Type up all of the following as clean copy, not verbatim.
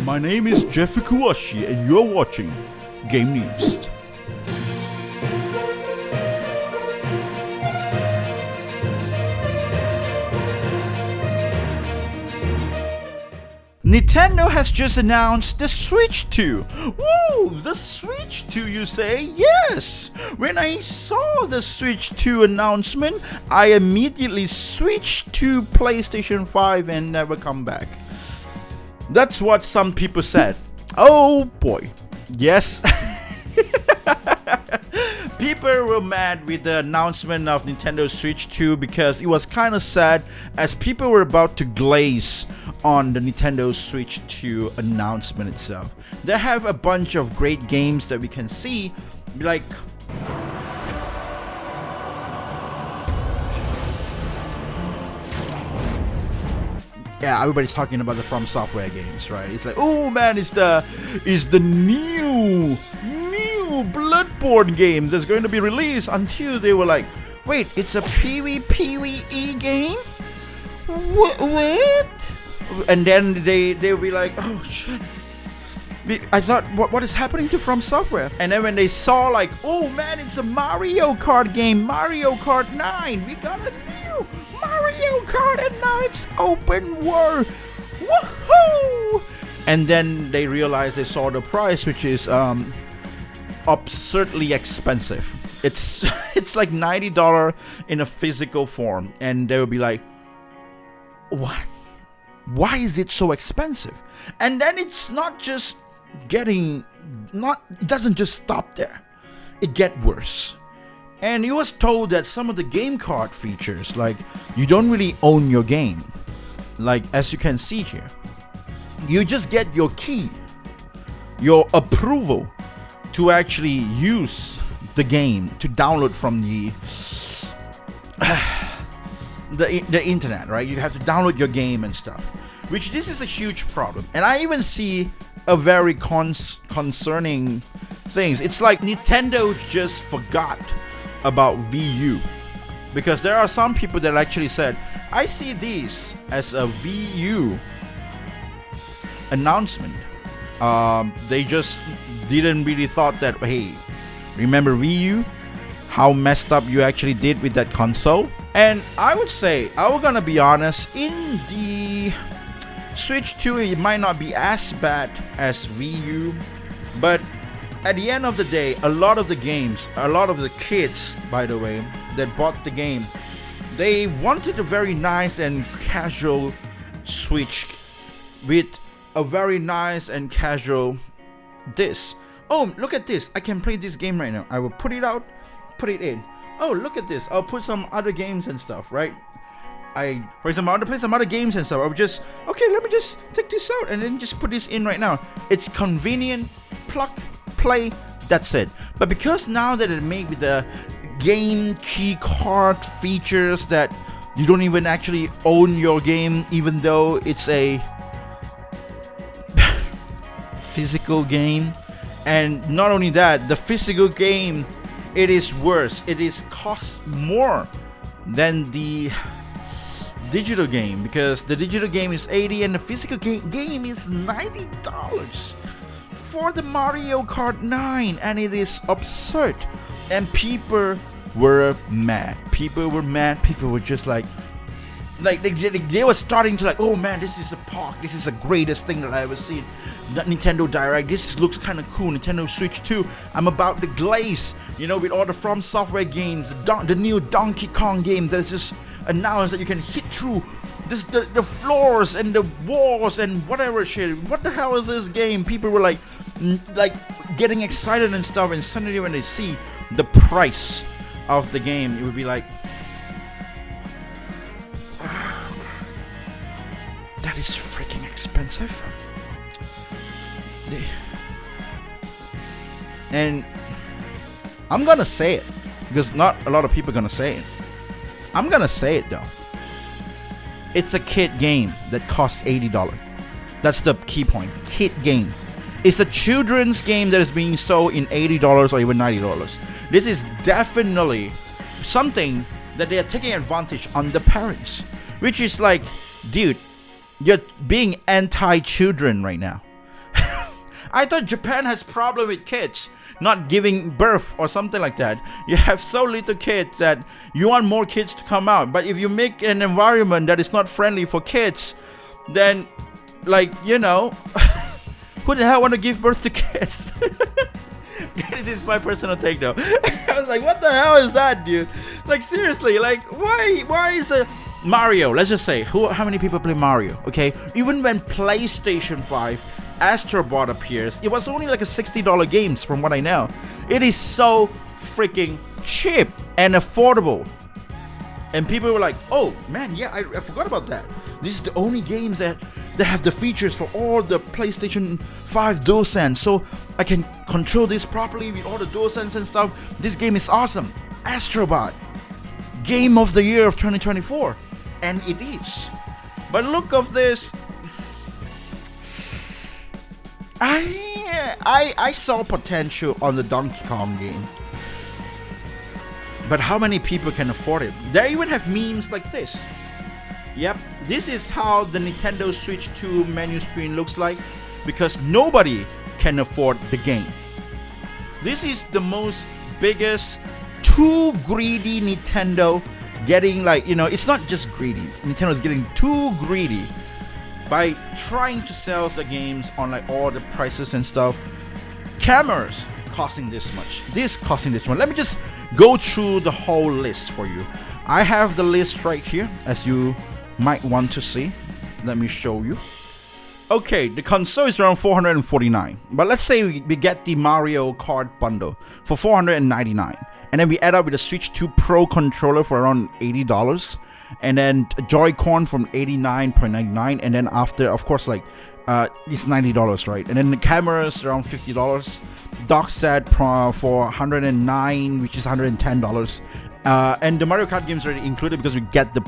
My name is Jeff Fukuashi, and you're watching Game News. Nintendo has just announced the Switch 2. Woo! The Switch 2, you say? Yes! When I saw the Switch 2 announcement, I immediately switched to PlayStation 5 and never come back. That's what some people said. Oh boy. Yes. People were mad with the announcement of Nintendo Switch 2 because it was kind of sad as people were about to glaze on the Nintendo Switch 2 announcement itself. They have a bunch of great games that we can see, like yeah, everybody's talking about the From Software games, right? It's like, oh man, it's the new Bloodborne game that's going to be released. Until they were like, wait, it's a PvE game? What? And then they'll be like, oh shit. I thought, what is happening to From Software? And then when they saw like, oh man, it's a Mario Kart game, Mario Kart 9. We got a new Mario Kart and now it's open world. Woohoo! And then they realized they saw the price, which is absurdly expensive. It's like $90 in a physical form, and they will be like, what? Why is it so expensive? And then it's not just it doesn't just stop there. It gets worse. And he was told that some of the game card features, like you don't really own your game. Like as you can see here, you just get your key, your approval to actually use the game, to download from the internet, right? You have to download your game and stuff, which this is a huge problem. And I even see a very concerning things. It's like Nintendo just forgot about Wii U, because there are some people that actually said, I see this as a Wii U announcement. They just didn't really thought that, hey, remember Wii U? How messed up you actually did with that console? And I would say, I was gonna be honest, in the Switch 2 it might not be as bad as Wii U, but at the end of the day, a lot of the games, a lot of the kids, by the way, that bought the game, they wanted a very nice and casual Switch with a very nice and casual this. Oh, look at this. I can play this game right now. I will put it out, put it in. Oh, look at this. I'll put some other games and stuff, right? For example, I want to play some other games and stuff. I would just, okay, let me just take this out and then just put this in right now. It's convenient. Plug, play, that's it. But because now that it made with the game key card features that you don't even actually own your game, even though it's a physical game. And not only that, the physical game, it is worse. It is cost more than the digital game, because the digital game is $80 and the physical game is $90 for the Mario Kart 9, and it is absurd. And people were mad. People were just like they were starting to like, oh man, this is the greatest thing that I ever seen. That Nintendo Direct, this looks kind of cool. Nintendo Switch 2, I'm about to glaze, with all the From Software games, the new Donkey Kong game that is just announced that you can hit through the floors and the walls and whatever shit. What the hell is this game? People were like getting excited and stuff, and suddenly when they see the price of the game, it would be like, that is freaking expensive. And I'm gonna say it because not a lot of people are gonna say it. I'm gonna say it though. It's a kid game that costs $80. That's the key point. Kid game. It's a children's game that is being sold in $80 or even $90. This is definitely something that they are taking advantage on the parents, which is like, dude, you're being anti-children right now. I thought Japan has problem with kids not giving birth or something like that. You have so little kids that you want more kids to come out. But if you make an environment that is not friendly for kids, then, like, you know, who the hell want to give birth to kids? This is my personal take though. I was like, what the hell is that, dude? Like, seriously, like, why is a Mario, let's just say, how many people play Mario, okay? Even when PlayStation 5 Astro Bot appears, it was only like a $60 games from what I know. It is so freaking cheap and affordable. And people were like, oh man, yeah, I forgot about that. This is the only games that have the features for all the PlayStation 5 DualSense, so I can control this properly with all the DualSense and stuff. This game is awesome. Astro Bot, Game of the Year of 2024. And it is. But look of this. I saw potential on the Donkey Kong game. But how many people can afford it? They even have memes like this. Yep, this is how the Nintendo Switch 2 menu screen looks like, because nobody can afford the game. This is the most biggest, too greedy Nintendo getting, like, you know, it's not just greedy. Nintendo's getting too greedy by trying to sell the games on like all the prices and stuff. Cameras costing this much, this costing this much. Let me just go through the whole list for you. I have the list right here, as you might want to see. Let me show you. Okay, the console is around $449, but let's say we get the Mario Kart bundle for $499, and then we add up with the Switch 2 Pro controller for around $80, and then Joy-Con from $89.99, and then after, of course, like it's $90, right? And then the cameras around $50, dock set for $109, which is $110. And the Mario Kart games are already included because we get the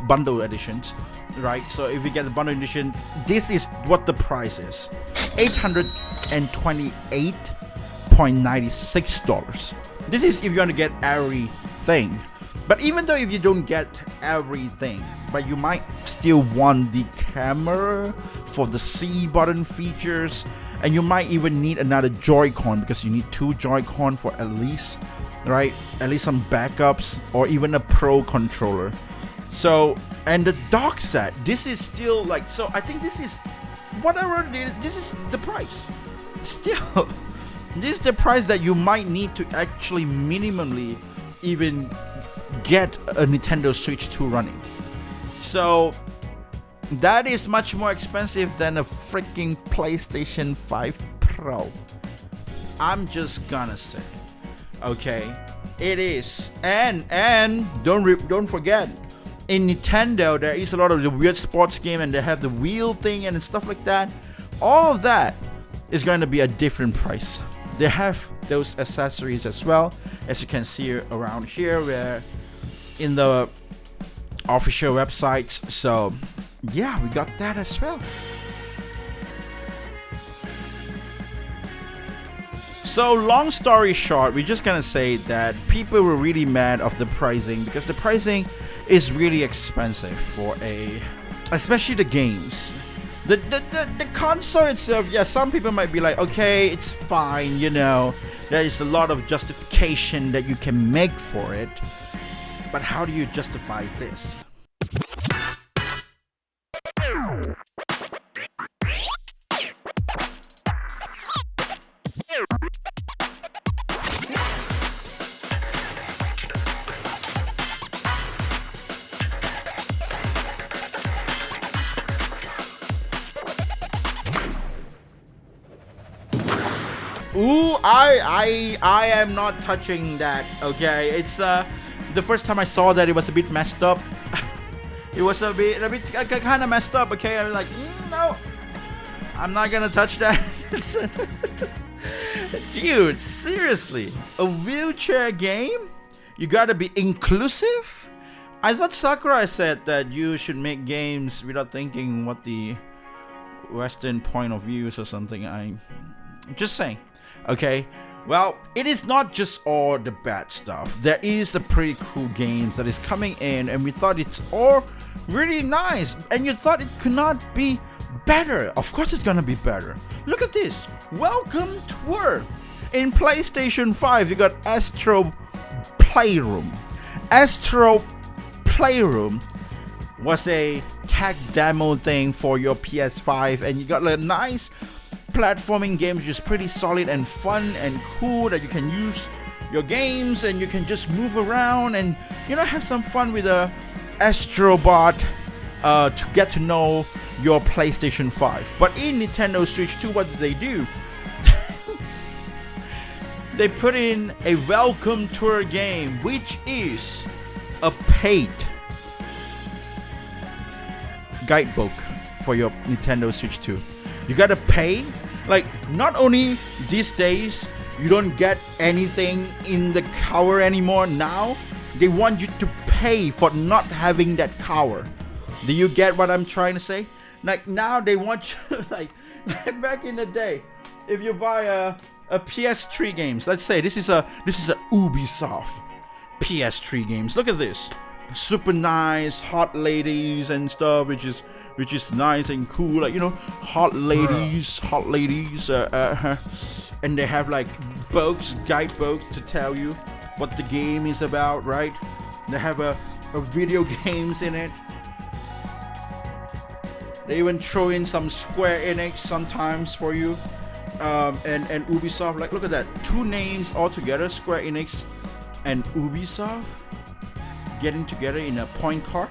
bundle editions, right? So if we get the bundle edition, this is what the price is: $828.96. This is if you want to get everything. But even though if you don't get everything, but you might still want the camera for the C button features, and you might even need another Joy-Con because you need 2 Joy-Con for at least, right? At least some backups, or even a Pro controller. So, and the dock set, this is still like, so I think this is whatever, this is the price. Still, this is the price that you might need to actually minimally even get a Nintendo Switch 2 running. So that is much more expensive than a freaking PlayStation 5 Pro. I'm just gonna say, okay, it is. And don't forget, in Nintendo there is a lot of the weird sports game, and they have the wheel thing and stuff like that. All of that is going to be a different price. They have those accessories as well, as you can see around here, where in the official websites. So yeah, we got that as well. So long story short, we're just gonna say that people were really mad of the pricing, because the pricing is really expensive for especially the games. The console itself, yeah, some people might be like, okay, it's fine, you know, there is a lot of justification that you can make for it, but how do you justify this? Ooh, I am not touching that. Okay, it's the first time I saw that, it was a bit messed up. It was a bit kind of messed up. Okay, I was like, no, I'm not gonna touch that. Dude, seriously, a wheelchair game? You gotta be inclusive? I thought Sakurai said that you should make games without thinking what the Western point of view is or something. I'm just saying. Okay, well, it is not just all the bad stuff. There is the pretty cool games that is coming in, and we thought it's all really nice, and you thought it could not be better. Of course it's gonna be better. Look at this. Welcome Tour. In PlayStation 5, you got Astro Playroom. Astro Playroom was a tech demo thing for your PS5, and you got a nice platforming game which is pretty solid and fun and cool that you can use your games and you can just move around and have some fun with a Astrobot to get to know your PlayStation 5. But in Nintendo Switch 2, what did they do? They put in a Welcome Tour game, which is a paid guidebook for your Nintendo Switch 2. You gotta pay. Like, not only these days you don't get anything in the cover anymore, now they want you to pay for not having that cover. Do you get what I'm trying to say? Like, now they want you like back in the day, if you buy a PS3 games, let's say this is a Ubisoft PS3 games. Look at this, super nice hot ladies and stuff, which is nice and cool, like hot ladies, and they have like guidebooks to tell you what the game is about, right? They have a video games in it. They even throw in some Square Enix sometimes for you, and Ubisoft. Like, look at that, two names all together, Square Enix and Ubisoft getting together in a point card.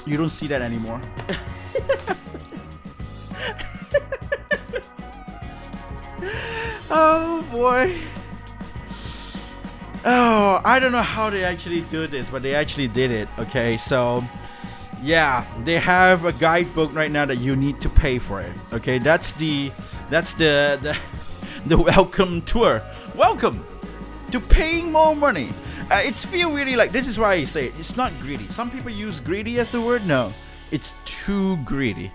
You don't see that anymore. Oh boy. Oh, I don't know how they actually do this, but they actually did it. Okay, so yeah, they have a guidebook right now that you need to pay for it. Okay, that's the Welcome Tour. Welcome to paying more money. It's feel really like, this is why I say it's not greedy. Some people use greedy as the word. No, it's too greedy.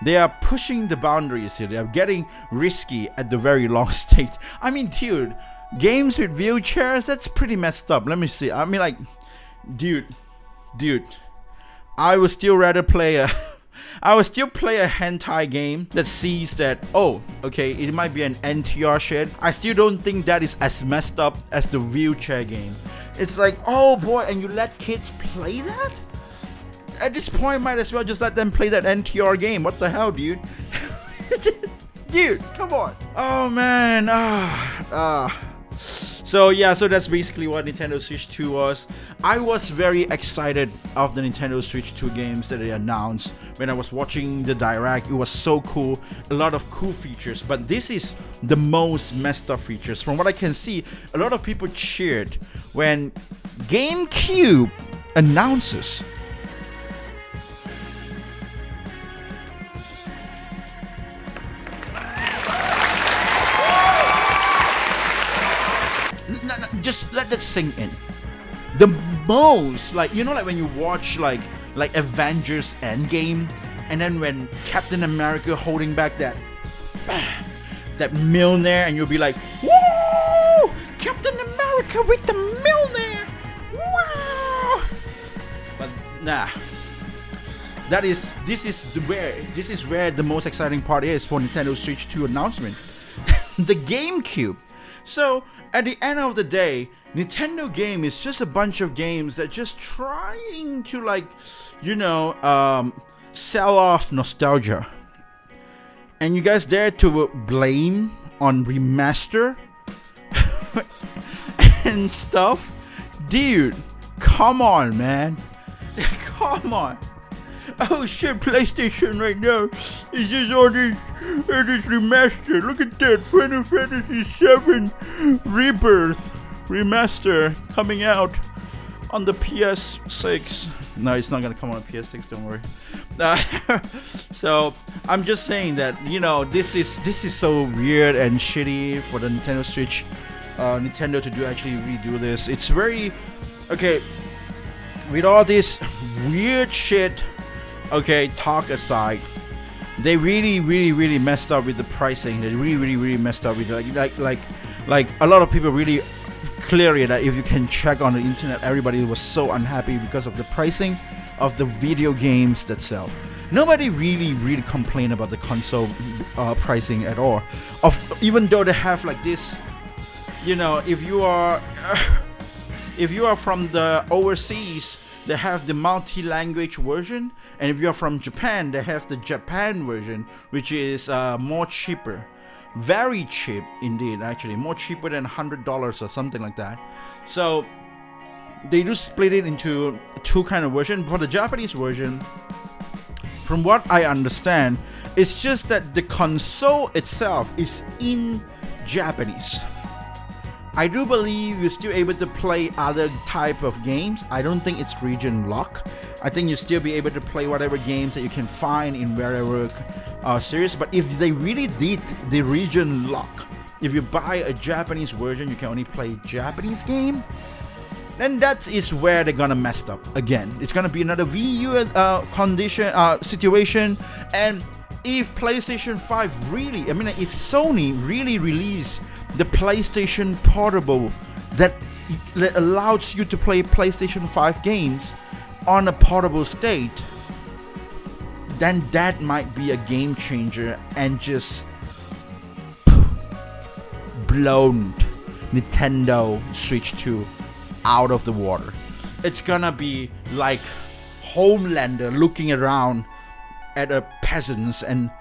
They are pushing the boundaries here. They are getting risky at the very long stage. I mean, dude, games with wheelchairs, that's pretty messed up. Let me see. I mean, like, dude, I would still rather play a hentai game that sees that, oh, okay, it might be an NTR shit. I still don't think that is as messed up as the wheelchair game. It's like, oh boy, and you let kids play that? At this point, might as well just let them play that NTR game. What the hell, dude? Dude, come on. Oh man. So yeah, so that's basically what Nintendo Switch 2 was. I was very excited of the Nintendo Switch 2 games that they announced when I was watching the Direct. It was so cool, a lot of cool features, but this is the most messed up features. From what I can see, a lot of people cheered when GameCube announces just let that sink in. The most, like, like when you watch like Avengers Endgame, and then when Captain America holding back that Mjolnir, and you'll be like, whoa, Captain America with the Mjolnir, wow. But nah, this is where the most exciting part is for Nintendo Switch 2 announcement. The GameCube. So at the end of the day, Nintendo game is just a bunch of games that just trying to, like, sell off nostalgia. And you guys dare to blame on remaster and stuff? Dude, come on, man. Come on. Oh shit, PlayStation right now is just all this remaster. Look at that, Final Fantasy VII Rebirth remaster coming out on the PS6. No, it's not gonna come on PS6, don't worry. So I'm just saying that, this is so weird and shitty for the Nintendo Switch, Nintendo to actually redo this. It's very okay with all this weird shit. Okay, talk aside, they really messed up with the pricing. They really messed up with like a lot of people really clearly, that if you can check on the internet, everybody was so unhappy because of the pricing of the video games itself. nobody really complain about the console pricing at all. Even though they have like this, you know, if you are from the overseas, they have the multi-language version, and if you're from Japan, they have the Japan version, which is more cheaper, very cheap indeed, actually more cheaper than $100 or something like that. So they do split it into two kind of version. For the Japanese version, from what I understand, it's just that the console itself is in Japanese. I do believe you're still able to play other type of games. I don't think it's region lock. I think you'll still be able to play whatever games that you can find in wherever series. But if they really did the region lock, if you buy a Japanese version, you can only play Japanese game, then that is where they're gonna mess up again. It's gonna be another VU situation. And if PlayStation 5 really, I mean, if Sony really release the PlayStation Portable that allows you to play PlayStation 5 games on a portable state, then that might be a game changer and just blown Nintendo Switch 2 out of the water. It's gonna be like Homelander looking around at a peasants and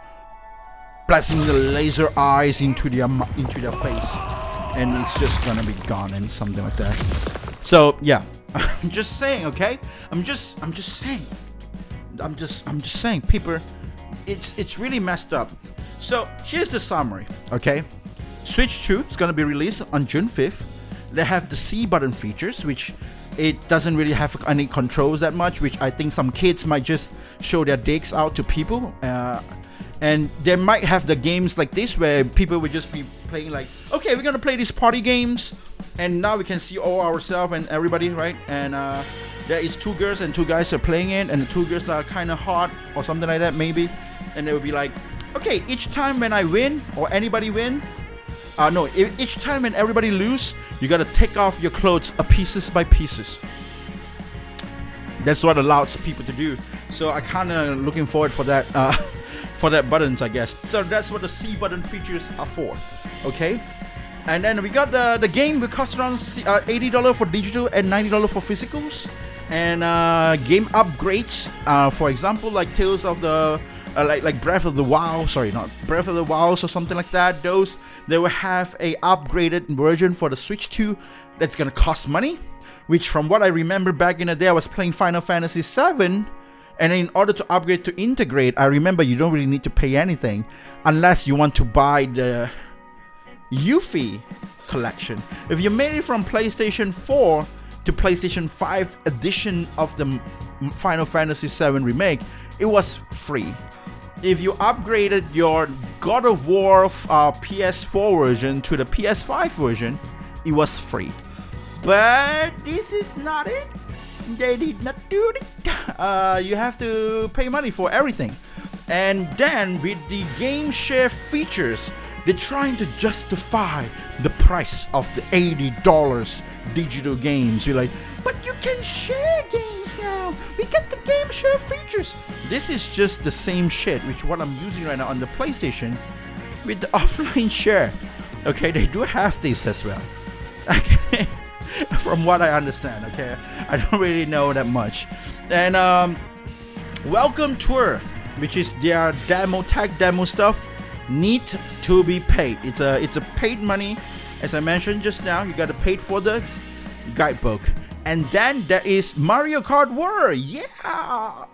blasting the laser eyes into their face, and it's just gonna be gone and something like that. So yeah, I'm just saying, okay? I'm just saying, people, it's really messed up. So here's the summary, okay? Switch 2 is gonna be released on June 5th. They have the C button features, which it doesn't really have any controls that much, which I think some kids might just show their dicks out to people. And they might have the games like this where people would just be playing like, okay, we're gonna play these party games, and now we can see all ourselves and everybody, right? And there is two girls and two guys are playing it, and the two girls are kind of hot or something like that maybe, and they will be like, okay, each time when I win or anybody win, each time when everybody lose, you gotta take off your clothes pieces by pieces. That's what allows people to do. So I kind of looking forward for that. For that buttons, I guess. So that's what the C button features are for. Okay, and then we got the game will cost around $80 for digital and $90 for physicals. And game upgrades, for example, like Tales of the like Breath of the Wild. Sorry, not Breath of the Wild or something like that. Those they will have a upgraded version for the Switch 2 that's gonna cost money. Which, from what I remember back in the day, I was playing Final Fantasy VII. And in order to upgrade to integrate, I remember you don't really need to pay anything unless you want to buy the Yuffie collection. If you made it from PlayStation 4 to PlayStation 5 edition of the Final Fantasy VII Remake, it was free. If you upgraded your God of War PS4 version to the PS5 version, it was free. But this is not it. They did not do it. You have to pay money for everything. And then with the game share features, they're trying to justify the price of the $80 digital games. You're like, but you can share games now. We get the game share features. This is just the same shit, which what I'm using right now on the PlayStation with the offline share. Okay, they do have this as well. Okay. From what I understand, okay, I don't really know that much. And Welcome Tour, which is their tech demo stuff, need to be paid. It's a paid money, as I mentioned just now. You got to pay for the guidebook, and then there is Mario Kart World, yeah,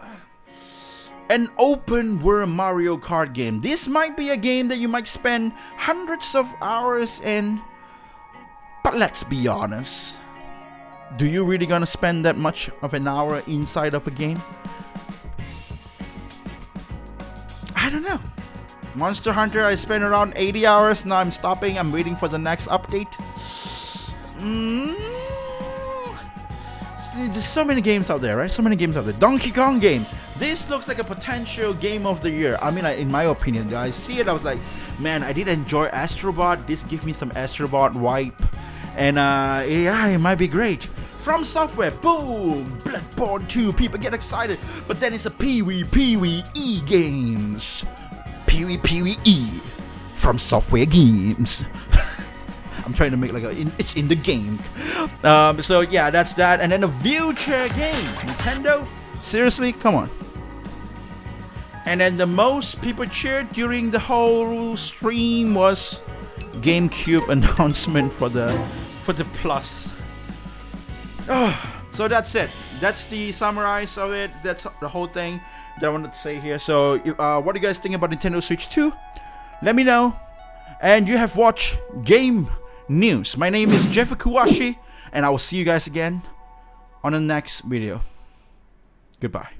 an open world Mario Kart game. This might be a game that you might spend hundreds of hours in. But let's be honest, do you really gonna spend that much of an hour inside of a game? I don't know. Monster Hunter, I spent around 80 hours. Now I'm stopping. I'm waiting for the next update. See, there's so many games out there, right? So many games out there. Donkey Kong game. This looks like a potential game of the year. I mean, in my opinion, I see it. I was like, man, I did enjoy Astrobot. This gives me some Astrobot vibe. And yeah, it might be great. From Software, boom! Bloodborne 2, people get excited, but then it's a PvE games. PvE from Software Games. I'm trying to make like it's in the game. So yeah, that's that. And then a wheelchair game. Nintendo? Seriously? Come on. And then the most people cheered during the whole stream was GameCube announcement for the Plus. So that's it. That's the summarize of it. That's the whole thing that I wanted to say here. So what do you guys think about Nintendo Switch 2? Let me know. And you have watched Game News. My name is Jeff Kuwashi, and I will see you guys again on the next video. Goodbye.